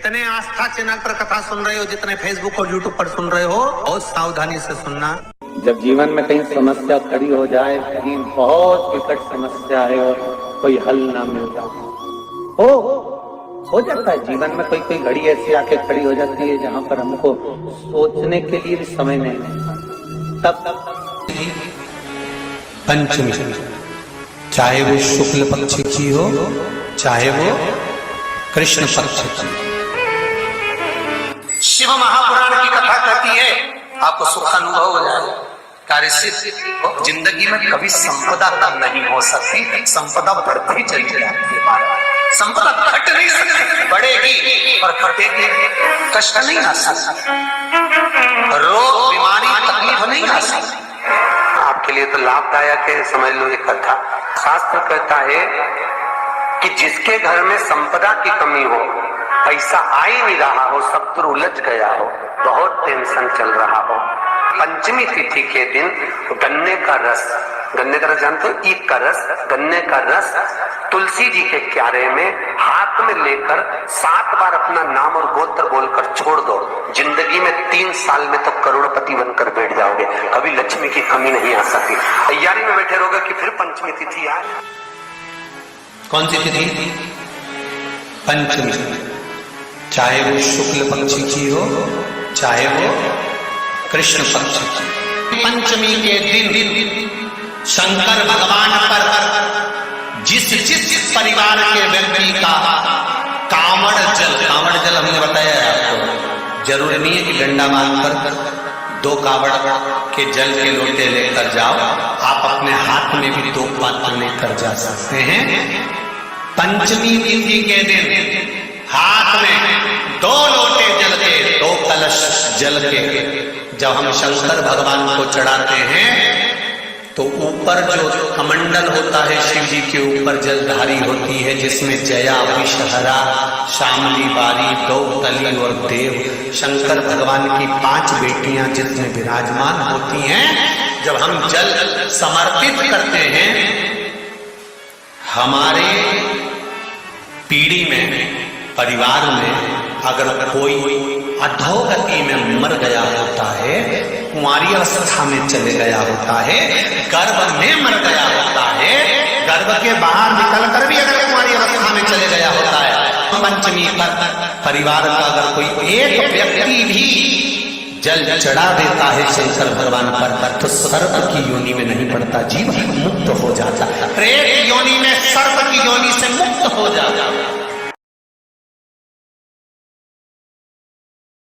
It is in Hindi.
जितने आस्था चैनल पर कथा सुन रहे हो, जितने फेसबुक और यूट्यूब पर सुन रहे हो, बहुत सावधानी से सुनना। जब जीवन में कहीं समस्या खड़ी हो जाए, कहीं बहुत विकट समस्या है और कोई हल ना मिलता हो जाता है जीवन में कोई कोई घड़ी ऐसी आके खड़ी हो जाती है जहां पर हमको सोचने के लिए भी समय नहीं मिलता। तब पंचमी, चाहे वो शुक्ल पक्ष की हो, चाहे वो कृष्ण पक्ष की। शिव महापुराण की कथा कहती है, आपको सुख अनुभव हो जाए। कार्य सिद्ध। जिंदगी में कभी संपदा कम नहीं हो सकती, संपदा बढ़ती चली जाती है। संपदा घट नहीं सकती, बढ़ेगी और घटेगी। कष्ट नहीं आ सकता, रोग बीमारी तकलीफ नहीं आ सकती। आपके लिए तो लाभदायक है, समझ लो। एक कथा शास्त्र कहता है कि जिसके घर में संपदा की कमी हो, पैसा आ ही नहीं रहा हो, शत्रु उलझ गया हो, बहुत टेंशन चल रहा हो, पंचमी तिथि के दिन गन्ने का रस जानते हो, ईख का रस, गन्ने का रस तुलसी जी के क्यारे में हाथ में लेकर 7 बार अपना नाम और गोत्र बोलकर छोड़ दो। जिंदगी में 3 साल में तो करोड़पति बनकर बैठ जाओगे, कभी लक्ष्मी की कमी नहीं आ सकती। तैयारी में बैठे रहोगे कि फिर पंचमी तिथि आए। कौन सी तिथि? पंचमी। चाहे वो शुक्ल पक्ष की हो, चाहे वो कृष्ण पक्ष की। पंचमी के दिन शंकर भगवान पर जिस परिवार के व्यक्ति का कांवड़ जल हमने बताया है आपको, जरूरी नहीं है कि डंडा बांधकर 2 कांवड़ के जल के लोटे लेकर जाओ, आप अपने हाथ में भी 2 पात्र लेकर जा सकते हैं। पंचमी तिथि के दिन हाथ में 2 लोटे जल के, 2 कलश जल के जब हम शंकर भगवान को चढ़ाते हैं तो ऊपर जो कमंडल होता है शिव जी के ऊपर जलधारी होती है, जिसमें जया, विषहरा, शामली, बारी, 2 कली और देव, शंकर भगवान की 5 बेटियां जिसमें विराजमान होती हैं। जब हम जल समर्पित करते हैं, हमारे पीढ़ी में, परिवार में अगर कोई अधोगति में मर गया होता है, कुंवारी अवस्था में चले गया होता है, गर्भ में मर गया होता है, गर्भ के बाहर निकल कर भी अगर कुंवारी अवस्था में चले गया होता है, पंचमी पर परिवार का अगर कोई एक व्यक्ति भी जल चढ़ा देता है शंकर भगवान पर, तो सर्प की योनि में नहीं पड़ता, जीव मुक्त हो जाता, प्रेत योनि में सर्प की योनि से मुक्त हो जाता।